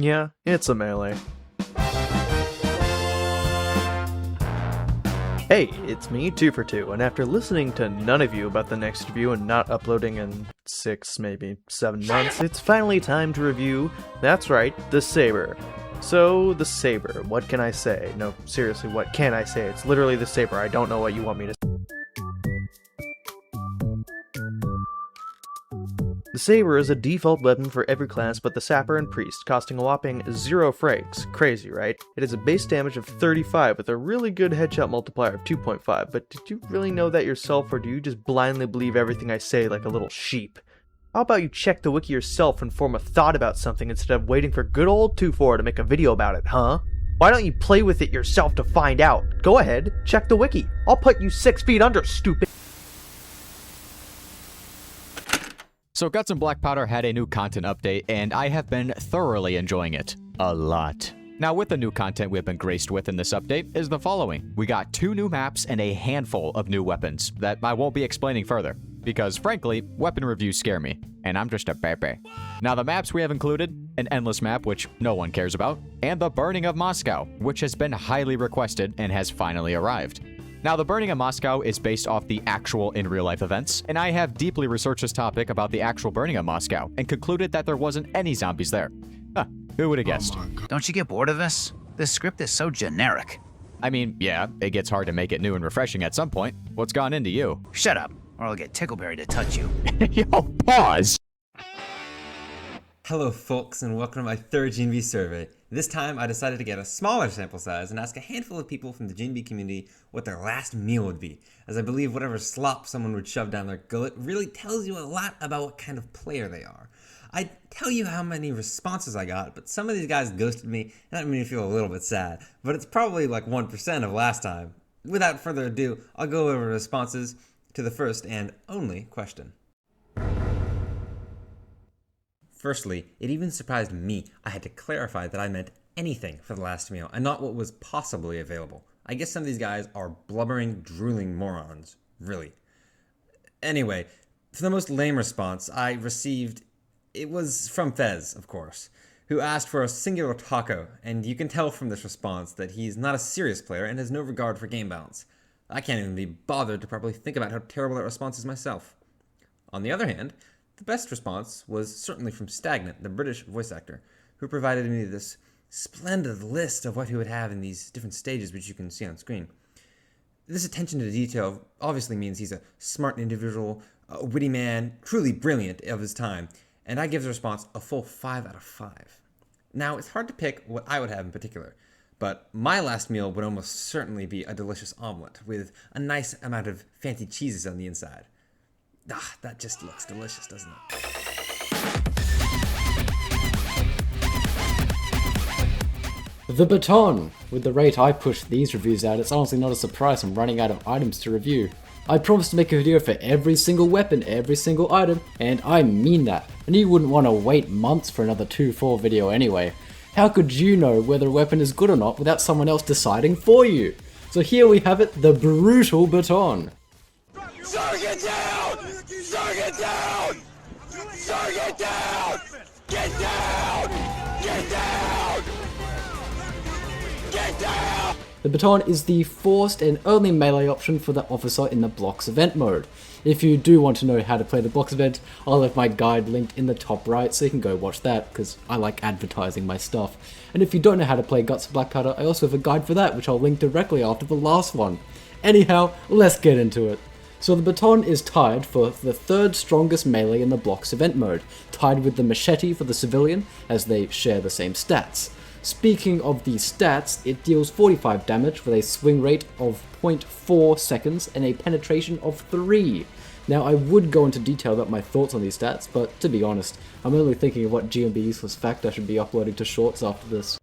Yeah, it's a melee. Hey, it's me, 2 for 2, and after listening to none of you about the next review and not uploading in 6, maybe 7 months, it's finally time to review, that's right, the Saber. So, the Saber, what can I say? No, seriously, what can I say? It's literally the Saber, I don't know what you want me to say. The Saber is a default weapon for every class but the Sapper and Priest, costing a whopping 0 frags. Crazy, right? It has a base damage of 35 with a really good headshot multiplier of 2.5, but did you really know that yourself, or do you just blindly believe everything I say like a little sheep? How about you check the wiki yourself and form a thought about something instead of waiting for good old 2-4 to make a video about it, huh? Why don't you play with it yourself to find out? Go ahead, check the wiki. I'll put you 6 feet under, stupid. So Guts and Blackpowder had a new content update, and I have been thoroughly enjoying it. A lot. Now, with the new content we have been graced with in this update is the following. We got 2 new maps and a handful of new weapons that I won't be explaining further, because frankly, weapon reviews scare me, and I'm just a baby. Now, the maps we have included, an endless map, which no one cares about, and the Burning of Moscow, which has been highly requested and has finally arrived. Now, the Burning of Moscow is based off the actual in real-life events, and I have deeply researched this topic about the actual Burning of Moscow, and concluded that there wasn't any zombies there. Huh, who would have guessed? Don't you get bored of this? This script is so generic. I mean, yeah, it gets hard to make it new and refreshing at some point. What's gone into you? Shut up, or I'll get Tickleberry to touch you. Yo, pause! Hello folks, and welcome to my third GNB survey. This time I decided to get a smaller sample size and ask a handful of people from the GNB community what their last meal would be, as I believe whatever slop someone would shove down their gullet really tells you a lot about what kind of player they are. I'd tell you how many responses I got, but some of these guys ghosted me, and that made me feel a little bit sad, but it's probably like 1% of last time. Without further ado, I'll go over responses to the first and only question. Firstly, it even surprised me I had to clarify that I meant anything for the last meal and not what was possibly available. I guess some of these guys are blubbering, drooling morons. Really. Anyway, for the most lame response I received, it was from Fez, of course, who asked for a singular taco, and you can tell from this response that he's not a serious player and has no regard for game balance. I can't even be bothered to properly think about how terrible that response is myself. On the other hand, the best response was certainly from Stagnant, the British voice actor, who provided me this splendid list of what he would have in these different stages, which you can see on screen. This attention to detail obviously means he's a smart individual, a witty man, truly brilliant of his time, and I give the response a full 5 out of 5. Now, it's hard to pick what I would have in particular, but my last meal would almost certainly be a delicious omelet with a nice amount of fancy cheeses on the inside. Ah, that just looks delicious, doesn't it? The Baton! With the rate I push these reviews out, it's honestly not a surprise I'm running out of items to review. I promised to make a video for every single weapon, every single item, and I mean that. And you wouldn't want to wait months for another 2-4 video anyway. How could you know whether a weapon is good or not without someone else deciding for you? So here we have it, the brutal Baton. Get down! Get down! Get down! Get down! Get down! Get down! The Baton is the forced and only melee option for the officer in the Blocks event mode. If you do want to know how to play the Blocks event, I'll have my guide linked in the top right so you can go watch that, because I like advertising my stuff. And if you don't know how to play Guts and Blackpowder, I also have a guide for that, which I'll link directly after the last one. Anyhow, let's get into it. So the Baton is tied for the 3rd strongest melee in the Blocks event mode, tied with the Machete for the civilian, as they share the same stats. Speaking of the stats, it deals 45 damage with a swing rate of 0.4 seconds and a penetration of 3. Now, I would go into detail about my thoughts on these stats, but to be honest, I'm only thinking of what GNB useless fact I should be uploading to shorts after this.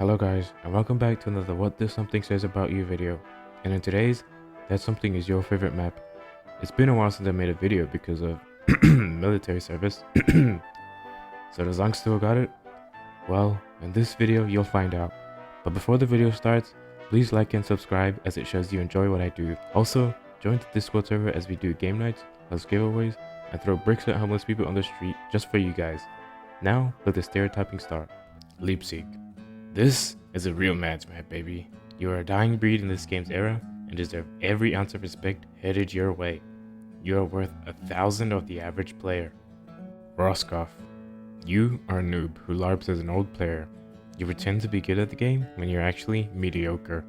Hello guys, and welcome back to another What This Something Says About You video. And in today's, That Something is your favorite map. It's been a while since I made a video because of military service. So does Zong still got it? Well, in this video you'll find out. But before the video starts, please like and subscribe as it shows you enjoy what I do. Also, join the Discord server as we do game nights, host giveaways, and throw bricks at homeless people on the street just for you guys. Now, let the stereotyping start. Leipzig. This is a real man's map, baby. You are a dying breed in this game's era and deserve every ounce of respect headed your way. You are worth 1,000 of the average player. Roscoff. You are a noob who LARPs as an old player. You pretend to be good at the game when you're actually mediocre.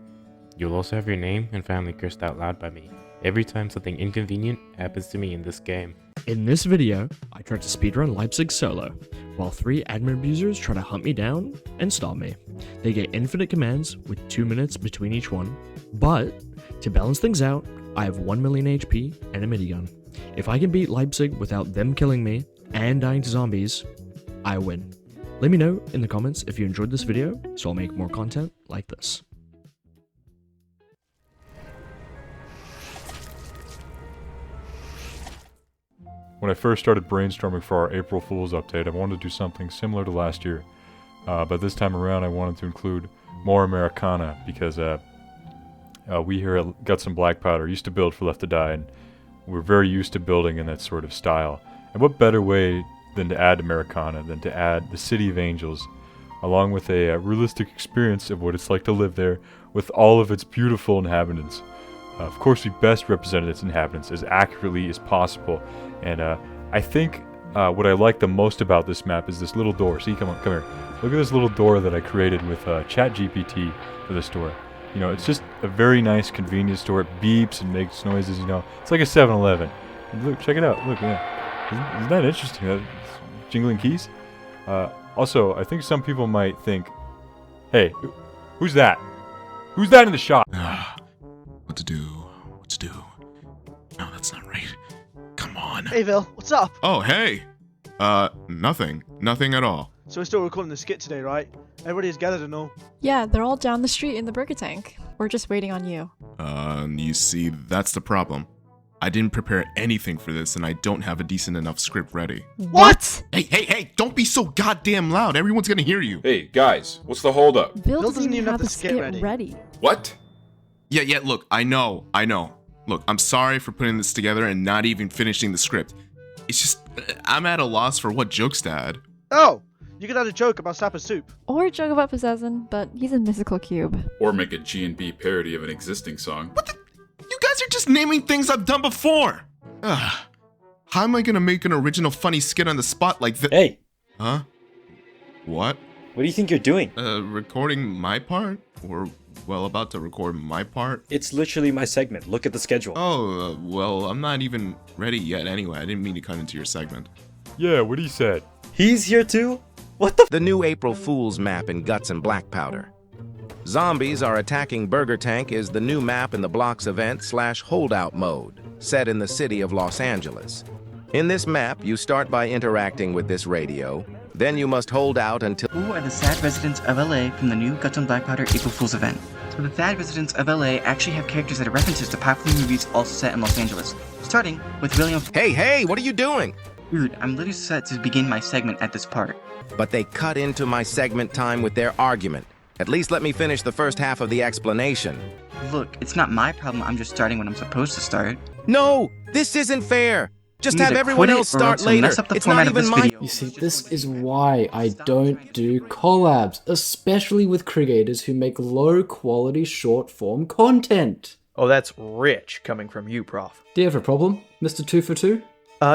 You'll also have your name and family cursed out loud by me every time something inconvenient happens to me in this game. In this video, I tried to speedrun Leipzig solo, while 3 admin abusers try to hunt me down and stop me. They get infinite commands with 2 minutes between each one, but to balance things out, I have 1 million HP and a minigun. If I can beat Leipzig without them killing me and dying to zombies, I win. Let me know in the comments if you enjoyed this video, so I'll make more content like this. When I first started brainstorming for our April Fool's update, I wanted to do something similar to last year. But this time around I wanted to include more Americana because we here at Guts and Blackpowder used to build for Left to Die, and we're very used to building in that sort of style. And what better way than to add Americana than to add the City of Angels, along with a realistic experience of what it's like to live there with all of its beautiful inhabitants. Of course, we best represented its inhabitants as accurately as possible, and I think what I like the most about this map is this little door. See, come here. Look at this little door that I created with ChatGPT for this door. You know, it's just a very nice convenience store. It beeps and makes noises, you know. It's like a 7-Eleven. Look, check it out. Look, yeah. Isn't that interesting? Jingling keys? Also, I think some people might think, hey, who's that? Who's that in the shop? What to do? No, that's not right. Come on. Hey, Vil, what's up? Oh, hey. Nothing at all. So we're still recording the skit today, right? Everybody's gathered and all. Yeah, they're all down the street in the burger tank. We're just waiting on you. You see, that's the problem. I didn't prepare anything for this, and I don't have a decent enough script ready. What? Hey, don't be so goddamn loud. Everyone's gonna hear you. Hey, guys, what's the holdup? Bill doesn't even have the skit ready. What? Yeah, look, I know. Look, I'm sorry for putting this together and not even finishing the script. It's just, I'm at a loss for what jokes to add. Oh, you could add a joke about Saber soup. Or a joke about Possession, but he's a mystical cube. Or make a GNB parody of an existing song. What the? You guys are just naming things I've done before. Ugh. How am I gonna make an original funny skit on the spot like this? Hey. Huh? What? What do you think you're doing? Recording my part? Or, well, about to record my part? It's literally my segment. Look at the schedule. Oh, well, I'm not even ready yet anyway. I didn't mean to cut into your segment. Yeah, what he said. He's here too? What the? The new April Fool's map in Guts and Blackpowder. Zombies Are Attacking Burger Tank is the new map in the Blocks event / holdout mode, set in the city of Los Angeles. In this map, you start by interacting with this radio, then you must hold out until— Who are the sad residents of LA from the new Guts and Blackpowder April Fool's event? So the sad residents of LA actually have characters that are references to popular movies also set in Los Angeles, starting with William— Hey, what are you doing? Dude, I'm literally set to begin my segment at this part. But they cut into my segment time with their argument. At least let me finish the first half of the explanation. Look, it's not my problem, I'm just starting when I'm supposed to start. No, this isn't fair. Just have everyone else start later. It's not even my— You see, this is why I don't do collabs, especially with creators who make low-quality short-form content. Oh, that's rich coming from you, Prof. Do you have a problem, Mr. 2 for 2?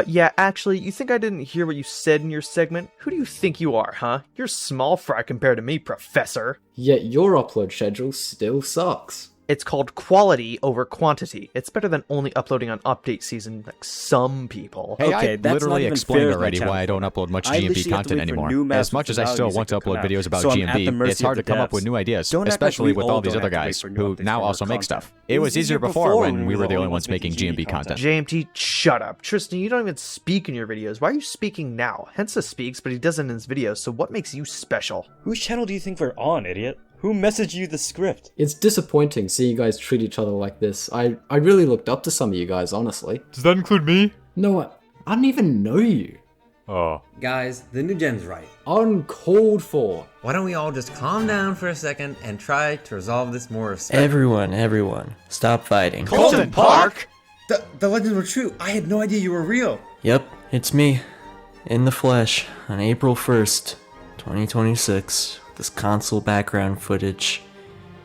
Yeah, actually, you think I didn't hear what you said in your segment? Who do you think you are, huh? You're small fry compared to me, Professor. Yet your upload schedule still sucks. It's called quality over quantity. It's better than only uploading on update season like some people. Hey, okay, I literally explained already why I don't upload much GNB content anymore. As much as I still want to upload videos about GNB, it's hard to come up with new ideas, especially with all these other guys who now also make stuff. It was easier before when we were the only ones making GNB content. JMT, shut up. Tristan, you don't even speak in your videos. Why are you speaking now? Hensa speaks, but he doesn't in his videos, so what makes you special? Whose channel do you think we're on, idiot? Who messaged you the script? It's disappointing seeing you guys treat each other like this. I really looked up to some of you guys, honestly. Does that include me? No, I don't even know you. Oh. Guys, the new gen's right. Uncalled for. Why don't we all just calm down for a second and try to resolve this more respectfully? Everyone, stop fighting. Colton Park? The legends were true. I had no idea you were real. Yep, it's me. In the flesh, on April 1st, 2026. This console background footage.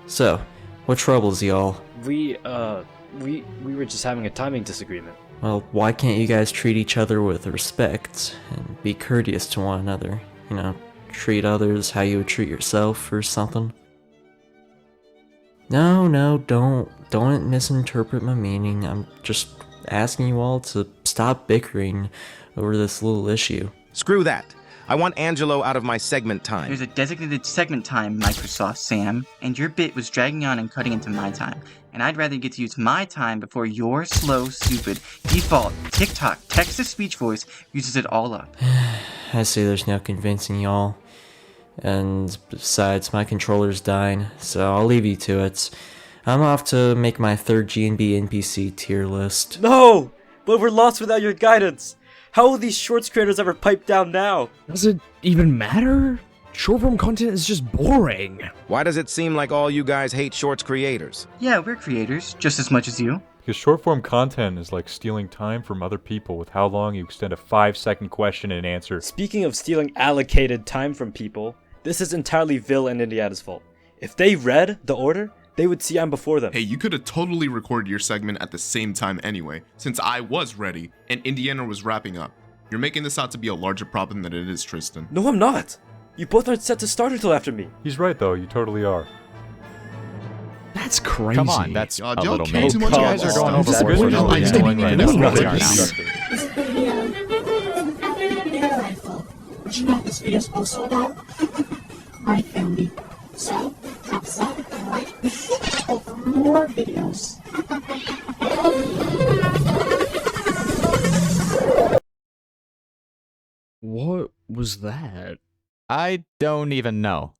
So, what troubles y'all? We were just having a timing disagreement. Well, why can't you guys treat each other with respect and be courteous to one another? You know, treat others how you would treat yourself or something? No, don't misinterpret my meaning. I'm just asking you all to stop bickering over this little issue. Screw that. I want Angelo out of my segment time. There's a designated segment time, Microsoft Sam, and your bit was dragging on and cutting into my time. And I'd rather get to use my time before your slow, stupid, default, TikTok, text-to-speech voice uses it all up. I see there's no convincing y'all. And besides, my controller's dying, so I'll leave you to it. I'm off to make my third GNB NPC tier list. No! But we're lost without your guidance. How will these shorts creators ever pipe down now? Does it even matter? Short form content is just boring. Why does it seem like all you guys hate shorts creators? Yeah, we're creators, just as much as you. Because short form content is like stealing time from other people with how long you extend a 5-second question and answer. Speaking of stealing allocated time from people, this is entirely Vil and Indiana's fault. If they read the order, they would see I'm before them. Hey, you could have totally recorded your segment at the same time anyway, since I was ready and Indiana was wrapping up. You're making this out to be a larger problem than it is, Tristan. No, I'm not. You both aren't set to start until after me. He's right though, you totally are. That's crazy. Come on, that's a little mean. Too much You guys are going overboard for no reason whatsoever. Which you know this video is also about? My family. So, drop sub and like for more videos. What was that? I don't even know.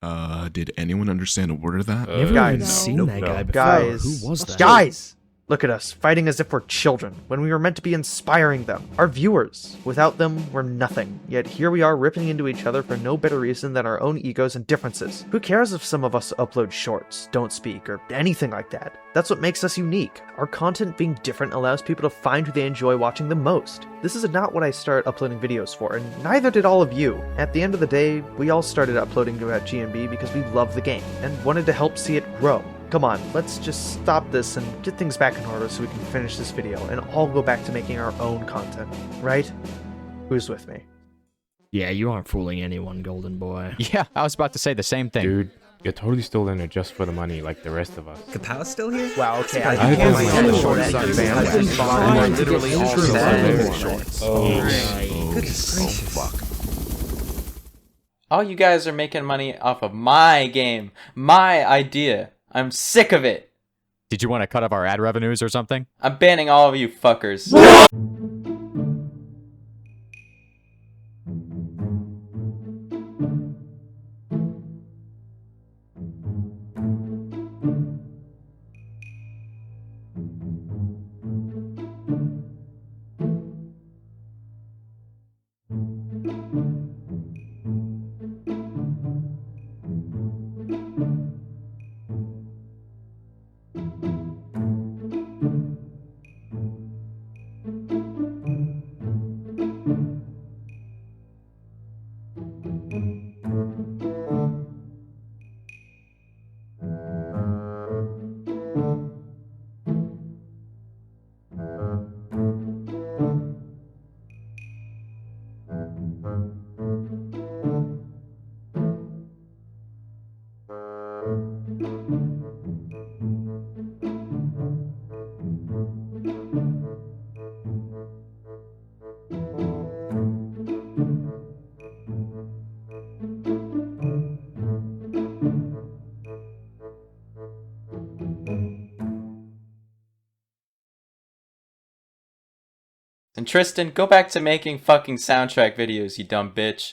Did anyone understand a word of that? Never Guys, even seen that guy before. Guys, Who was that? Guys! Look at us, fighting as if we're children, when we were meant to be inspiring them, our viewers. Without them, we're nothing. Yet here we are ripping into each other for no better reason than our own egos and differences. Who cares if some of us upload shorts, don't speak, or anything like that? That's what makes us unique. Our content being different allows people to find who they enjoy watching the most. This is not what I started uploading videos for, and neither did all of you. At the end of the day, we all started uploading to GNB because we love the game, and wanted to help see it grow. Come on, let's just stop this and get things back in order so we can finish this video and all go back to making our own content, right? Who's with me? Yeah, you aren't fooling anyone, Golden Boy. Yeah, I was about to say the same thing. Dude, you're totally still in it just for the money like the rest of us. Kapow's still here? Wow, okay, I I think can't it's short literally all shorts. Goodness gracious. All you guys are making money off of my game, my idea. I'm sick of it. Did you want to cut off our ad revenues or something? I'm banning all of you fuckers. And Tristan, go back to making fucking soundtrack videos, you dumb bitch.